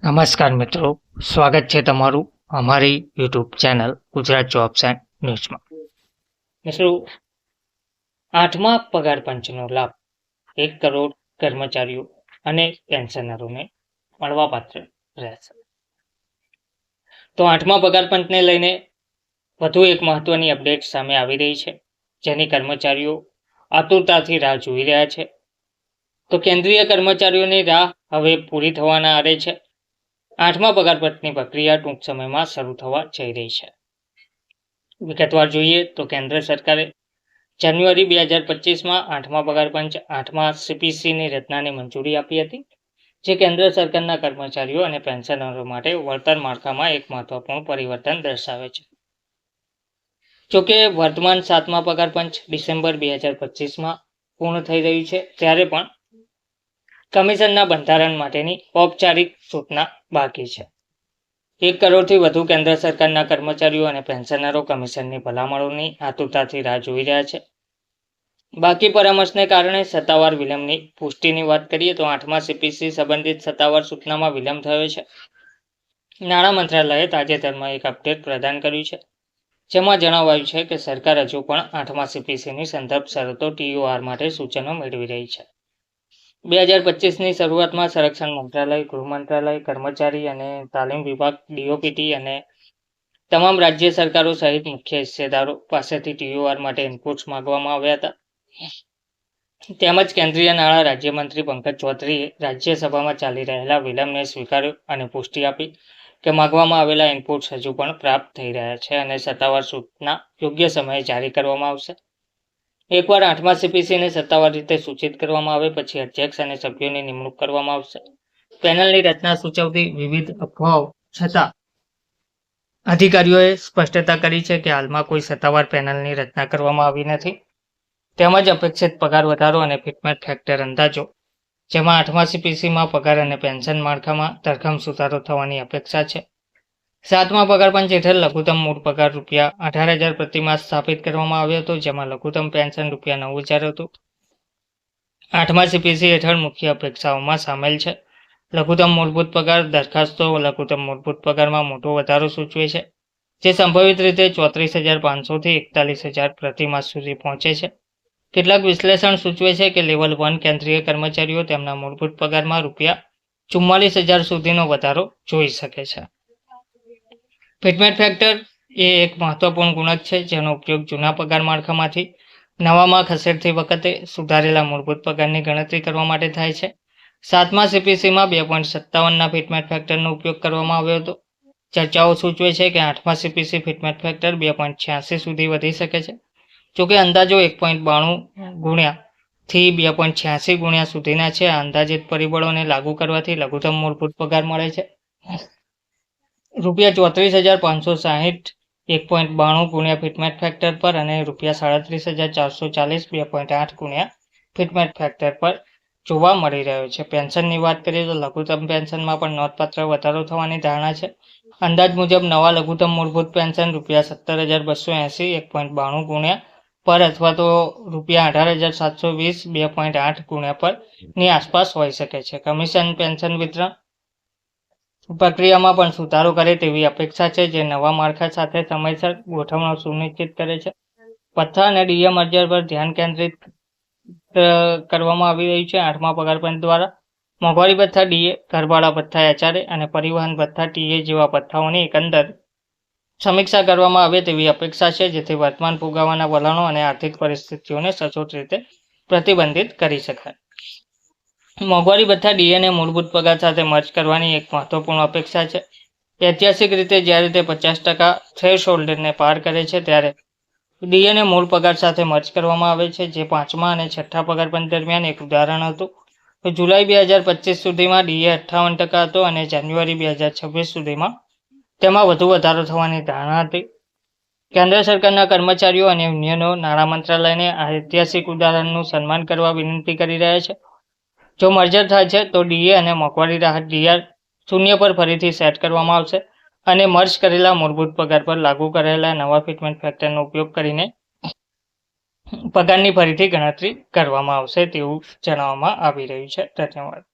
નમસ્કાર મિત્રો, સ્વાગત છે તમારું અમારી YouTube channel Gujarat jobs and ન્યૂઝમાં. મિત્રો, 8મા પગાર પંચનો લાભ 1 કરોડ કર્મચારીઓ અને પેન્શનરોને મળવાપાત્ર રહેશે. તો 8મા પગાર પંચને લઈને વધુ એક મહત્વની અપડેટ સામે આવી રહી છે, જેની કર્મચારીઓ આતુરતાથી રાહ જોઈ રહ્યા છે. તો કેન્દ્રીય કર્મચારીઓની રાહ હવે પૂરી થવાના આરે છે. 8મા પગાર પંચની પ્રક્રિયા ટૂંક સમયમાં શરૂ થવા જઈ રહી છે. વિગતવાર જોઈએ તો કેન્દ્ર સરકારે જાન્યુઆરી 2025માં 8મા પગાર પંચ 8મા સીપીસીની રચનાને મંજૂરી આપી હતી, જે કેન્દ્ર સરકારના કર્મચારીઓ અને પેન્શનરો માટે વળતર માળખામાં એક મહત્વપૂર્ણ પરિવર્તન દર્શાવે છે. જોકે વર્તમાન 7મા પગાર પંચ ડિસેમ્બર 2025માં પૂર્ણ થઈ રહ્યું છે, ત્યારે પણ કમિશનના બંધારણ માટેની ઔપચારિક સૂચના બાકી છે. 1 કરોડથી વધુ કેન્દ્ર સરકારના કર્મચારીઓ અને પેન્શનરો કમિશનની ભલામણોની આતુરતાથી રાહ જોઈ રહ્યા છે. બાકી પરામર્શને કારણે સત્તાવાર વિલંબની પુષ્ટિની વાત કરીએ તો 8મા સીપીસી સંબંધિત સત્તાવાર સૂચનામાં વિલંબ થયો છે. નાણાં મંત્રાલયે તાજેતરમાં એક અપડેટ પ્રદાન કર્યું છે, જેમાં જણાવાયું છે કે સરકાર હજુ પણ 8મા સીપીસીની સંદર્ભ શરતો TOR માટે સૂચનો મેળવી રહી છે. 2025ની શરૂઆતમાં સંરક્ષણ મંત્રાલય, ગૃહ મંત્રાલય, કર્મચારી અને તાલીમ વિભાગ DOPT અને તમામ રાજ્ય સરકારો સહિત મુખ્ય હિસ્સેદારો પાસેથી TOR માટે ઇનપુટ્સ માંગવામાં આવ્યા હતા. તેમજ કેન્દ્રીય નાણાં રાજ્યમંત્રી પંકજ ચૌધરીએ રાજ્યસભામાં ચાલી રહેલા વિલંબને સ્વીકાર્યો અને પુષ્ટિ આપી કે માંગવામાં આવેલા ઇનપુટ્સ હજુ પણ પ્રાપ્ત થઈ રહ્યા છે અને સત્તાવાર સૂચના યોગ્ય સમયે જારી કરવામાં આવશે. એકવાર 8મા સીપીસીને સત્તાવાર રીતે સૂચિત કરવામાં આવે પછી અધ્યક્ષ અને સભ્યોની નિમણૂક કરવામાં આવશે. પેનલની રચના સૂચવતી વિવિધ અફવાઓ છતાં અધિકારીઓએ સ્પષ્ટતા કરી છે કે હાલમાં કોઈ સત્તાવાર પેનલની રચના કરવામાં આવી નથી. તેમજ અપેક્ષિત પગાર વધારો અને ફિટમેન્ટ ફેક્ટર અંદાજો, જેમાં 8મા સીપીસીમાં પગાર અને પેન્શન માળખામાં ધરખમ સુધારો થવાની અપેક્ષા છે. 7મા પગાર પંચ હેઠળ લઘુત્તમ મૂળ પગાર ₹18,000 પ્રતિમાસ સ્થાપિત કરવામાં આવ્યો હતો, જેમાં લઘુત્તમ પેન્શન ₹9,000 હતું. 8મા સીપીસી હેઠળ મુખ્ય અપેક્ષાઓમાં સામેલ છે: લઘુત્તમ મૂળભૂત પગાર દરખાસ્તો લઘુત્તમ મૂળભૂત પગારમાં મોટો વધારો સૂચવે છે, જે સંભવિત રીતે 34,500 થી 41,000 પ્રતિમાસ સુધી પહોંચે છે. કેટલાક વિશ્લેષણ સૂચવે છે કે લેવલ 1 કેન્દ્રીય કર્મચારીઓ તેમના મૂળભૂત પગારમાં ₹44,000 સુધીનો વધારો જોઈ શકે છે. ફિટમેન્ટ ફેક્ટર એ એક મહત્વપૂર્ણ ગુણક છે, જેનો ઉપયોગ જૂના પગાર માળખામાંથી નવામાં ખસેડતી વખતે સુધારેલા મૂળભૂત પગારની ગણતરી કરવા માટે થાય છે. 7મા સીપીસીમાં 2.57ના ફિટમેન્ટ ફેક્ટરનો ઉપયોગ કરવામાં આવ્યો હતો. ચર્ચાઓ સૂચવે છે કે 8મા સીપીસી ફિટમેન્ટ ફેક્ટર 2.86 સુધી વધી શકે છે. જોકે અંદાજો 1.92 ગુણ્યા થી 2.86 ગુણ્યા સુધીના છે. આ અંદાજિત પરિબળોને લાગુ કરવાથી લઘુત્તમ મૂળભૂત પગાર મળે છે ₹34,560 1.92 ગુણ્યા ફિટમેન્ટ ફેક્ટર પર અને ₹37,440 2.8 ગુણ્યા ફિટમેન્ટ ફેક્ટર પર જોવા મળી રહ્યો છે. પેન્શનની વાત કરીએ તો લઘુત્તમ પેન્શનમાં પણ નોંધપાત્ર વધારો થવાની ધારણા છે. અંદાજ મુજબ નવા લઘુત્તમ મૂળભૂત પેન્શન ₹17,280 1.92 ગુણ્યા પર અથવા તો ₹18,720 2.8 ગુણ્યા પર ની આસપાસ હોઈ શકે છે. કમિશન પેન્શન વિતરણ પ્રક્રિયામાં પણ સુધારો કરે તેવી અપેક્ષા છે, જે નવા માળખા સાથે સમયસર ગોઠવણો સુનિશ્ચિત કરે છે. ભથ્થા અને ડીએ મર્જર પર ધ્યાન કેન્દ્રિત કરવામાં આવી રહ્યું છે. 8મા પગાર પંચ દ્વારા મોંઘવારી ભથ્થા ડીએ, ઘરભાડા ભથ્થા HRA અને પરિવહન ભથ્થા TA જેવા ભથ્થાઓની એકંદર સમીક્ષા કરવામાં આવે તેવી અપેક્ષા છે, જેથી વર્તમાન ફુગાવાના વલણો અને આર્થિક પરિસ્થિતિઓને સચોટ રીતે પ્રતિબંધિત કરી શકાય. મોંઘવારી ભથ્થા ડીએને મૂળભૂત પગાર સાથે મર્જ કરવાની એક મહત્વપૂર્ણ અપેક્ષા છે. ઐતિહાસિક રીતે જ્યારે તે 50% થ્રેશહોલ્ડને પાર કરે છે, ત્યારે ડીએને મૂળ પગાર સાથે મર્જ કરવામાં આવે છે, જે 5મા અને 6ઠ્ઠા પગાર પંચ દરમિયાન એક ઉદાહરણ હતું. જુલાઈ 2025 સુધીમાં ડીએ 58% હતો અને જાન્યુઆરી 2026 સુધીમાં તેમાં વધુ વધારો થવાની ધારણા હતી. કેન્દ્ર સરકારના કર્મચારીઓ અને યુનિયનો નાણાં મંત્રાલયને આ ઐતિહાસિક ઉદાહરણનું સન્માન કરવા વિનંતી કરી રહ્યા છે. જો મર્જર થાય છે તો ડીએ અને મોંઘવારી રાહત DR 0 પર ફરીથી સેટ કરવામાં આવશે અને મર્જ કરેલા મૂળભૂત પગાર પર લાગુ કરાયેલા નવા ફિટમેન્ટ ફેક્ટરનો ઉપયોગ કરીને પગારની ફરીથી ગણતરી કરવામાં આવશે તેવું જણાવવામાં આવી રહ્યું છે. ધન્યવાદ.